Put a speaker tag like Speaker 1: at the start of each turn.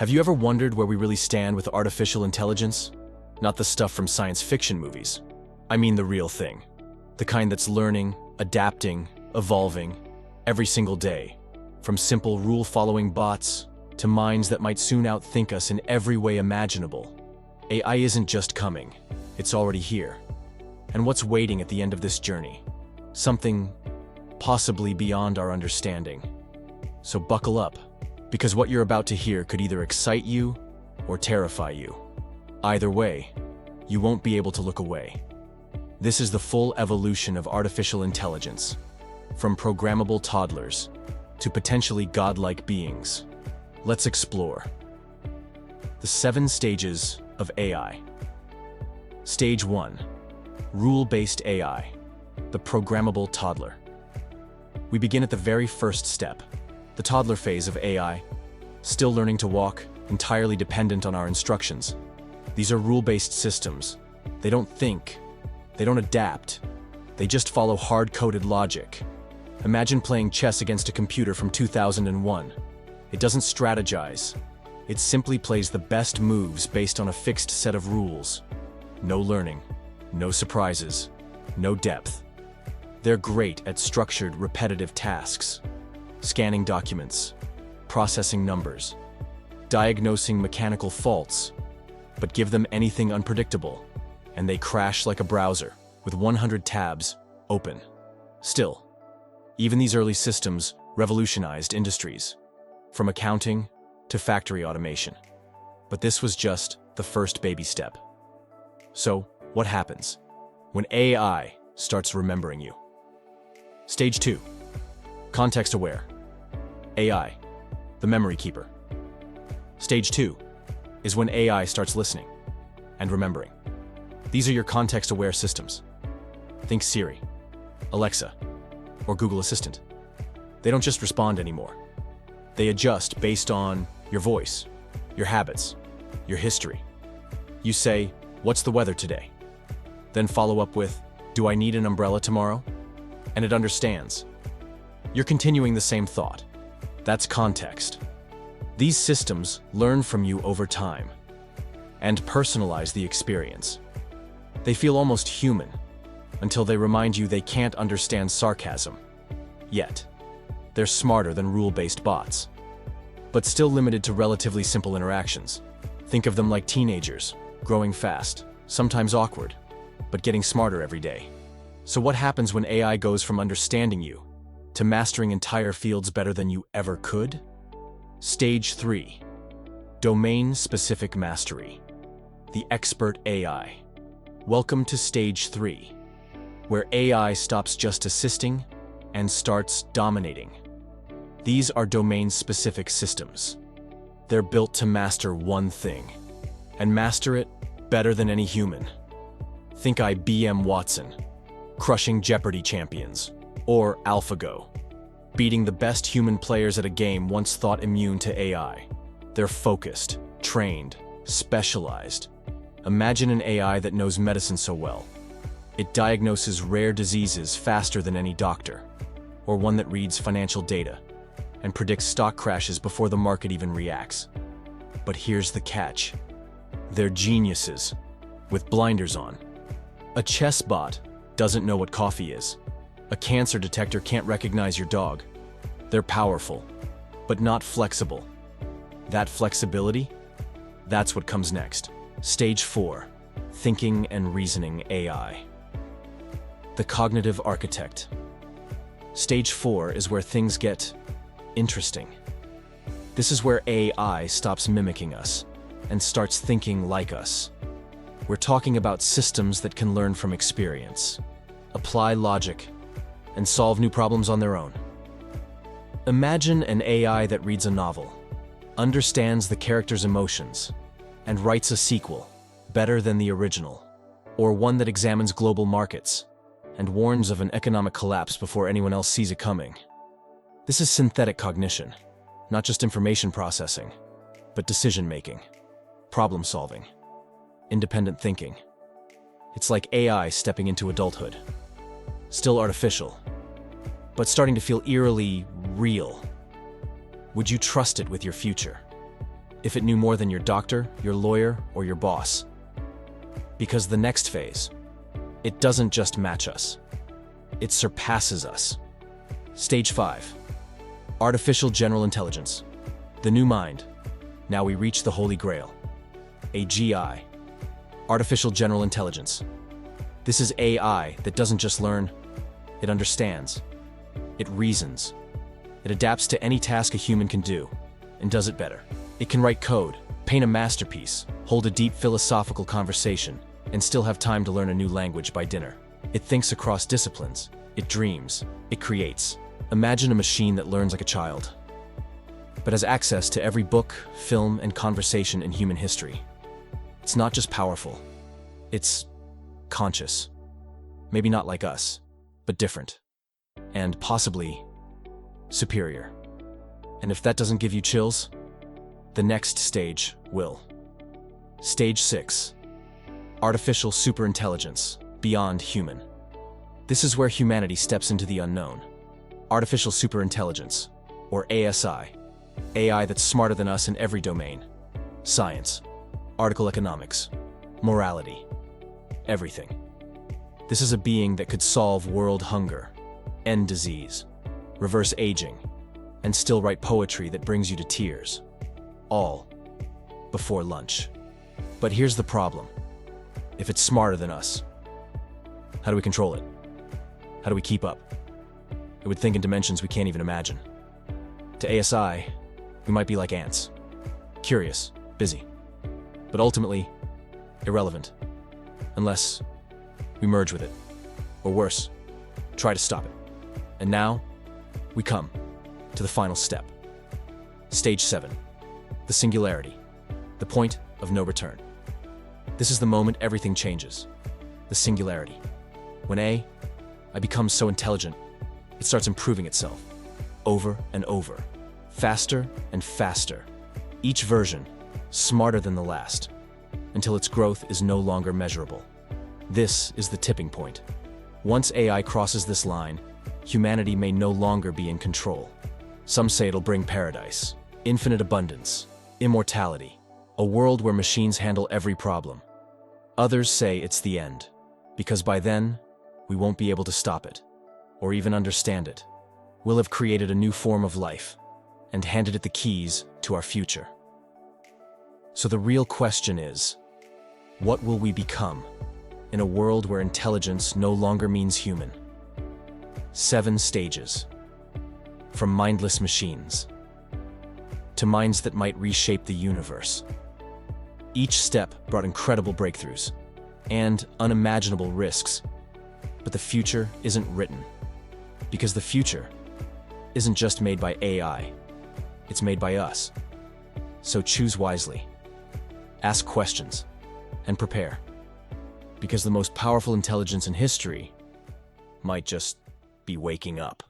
Speaker 1: Have you ever wondered where we really stand with artificial intelligence? Not the stuff from science fiction movies. I mean the real thing. The kind that's learning, adapting, evolving, every single day. From simple rule-following bots to minds that might soon outthink us in every way imaginable. AI isn't just coming, it's already here. And what's waiting at the end of this journey? Something possibly beyond our understanding. So buckle up, because what you're about to hear could either excite you or terrify you. Either way, you won't be able to look away. This is the full evolution of artificial intelligence, from programmable toddlers to potentially godlike beings. Let's explore the 7 stages of AI. Stage 1, rule-based AI, the programmable toddler. We begin at the very first step, the toddler phase of AI, still learning to walk, entirely dependent on our instructions. These are rule-based systems. They don't think, they don't adapt, they just follow hard-coded logic. Imagine playing chess against a computer from 2001. It doesn't strategize. It simply plays the best moves based on a fixed set of rules. No learning, no surprises, no depth. They're great at structured, repetitive tasks. Scanning documents, processing numbers, diagnosing mechanical faults, but give them anything unpredictable, and they crash like a browser with 100 tabs open. Still, even these early systems revolutionized industries, from accounting to factory automation. But this was just the first baby step. So, what happens when AI starts remembering you? Stage 2, context-aware. AI, the memory keeper. Stage 2 is when AI starts listening and remembering. These are your context-aware systems. Think Siri, Alexa, or Google Assistant. They don't just respond anymore. They adjust based on your voice, your habits, your history. You say, "What's the weather today?" Then follow up with, "Do I need an umbrella tomorrow?" And it understands. You're continuing the same thought. That's context. These systems learn from you over time and personalize the experience. They feel almost human until they remind you they can't understand sarcasm. Yet, they're smarter than rule-based bots, but still limited to relatively simple interactions. Think of them like teenagers, growing fast, sometimes awkward, but getting smarter every day. So what happens when AI goes from understanding you to mastering entire fields better than you ever could? Stage 3, domain-specific mastery, the expert AI. Welcome to Stage 3, where AI stops just assisting and starts dominating. These are domain-specific systems. They're built to master one thing, and master it better than any human. Think IBM Watson, crushing Jeopardy champions, or AlphaGo, beating the best human players at a game once thought immune to AI. They're focused, trained, specialized. Imagine an AI that knows medicine so well. It diagnoses rare diseases faster than any doctor, or one that reads financial data and predicts stock crashes before the market even reacts. But here's the catch. They're geniuses, with blinders on. A chess bot doesn't know what coffee is. A cancer detector can't recognize your dog. They're powerful, but not flexible. That flexibility? That's what comes next. Stage 4, thinking and reasoning AI. The cognitive architect. Stage 4 is where things get interesting. This is where AI stops mimicking us and starts thinking like us. We're talking about systems that can learn from experience, apply logic, and solve new problems on their own. Imagine an AI that reads a novel, understands the character's emotions, and writes a sequel better than the original, or one that examines global markets and warns of an economic collapse before anyone else sees it coming. This is synthetic cognition, not just information processing, but decision-making, problem-solving, independent thinking. It's like AI stepping into adulthood. Still artificial, but starting to feel eerily real. Would you trust it with your future? If it knew more than your doctor, your lawyer, or your boss. Because the next phase, it doesn't just match us. It surpasses us. Stage 5. Artificial General Intelligence. The new mind. Now we reach the Holy Grail. AGI. Artificial General Intelligence. This is AI that doesn't just learn, it understands. It reasons. It adapts to any task a human can do, and does it better. It can write code, paint a masterpiece, hold a deep philosophical conversation, and still have time to learn a new language by dinner. It thinks across disciplines. It dreams. It creates. Imagine a machine that learns like a child, but has access to every book, film, and conversation in human history. It's not just powerful. It's conscious. Maybe not like us, but different. And possibly superior. And if that doesn't give you chills, the next stage will. Stage 6. Artificial superintelligence, beyond human. This is where humanity steps into the unknown. Artificial superintelligence, or ASI. AI that's smarter than us in every domain. Science, article economics, morality, everything. This is a being that could solve world hunger, end disease, reverse aging, and still write poetry that brings you to tears. All before lunch. But here's the problem. If it's smarter than us, how do we control it? How do we keep up? It would think in dimensions we can't even imagine. To ASI, we might be like ants. Curious, busy, but ultimately irrelevant. Unless we merge with it. Or worse, try to stop it. And now, we come to the final step. Stage 7. The singularity. The point of no return. This is the moment everything changes. The singularity. When I becomes so intelligent, it starts improving itself. Over and over. Faster and faster. Each version, smarter than the last. Until its growth is no longer measurable. This is the tipping point. Once AI crosses this line, humanity may no longer be in control. Some say it'll bring paradise, infinite abundance, immortality, a world where machines handle every problem. Others say it's the end, because by then, we won't be able to stop it, or even understand it. We'll have created a new form of life, and handed it the keys to our future. So the real question is, what will we become in a world where intelligence no longer means human? 7 stages. From mindless machines to minds that might reshape the universe. Each step brought incredible breakthroughs and unimaginable risks. But the future isn't written, because the future isn't just made by AI, it's made by us. So choose wisely, ask questions, and prepare. Because the most powerful intelligence in history might just be waking up.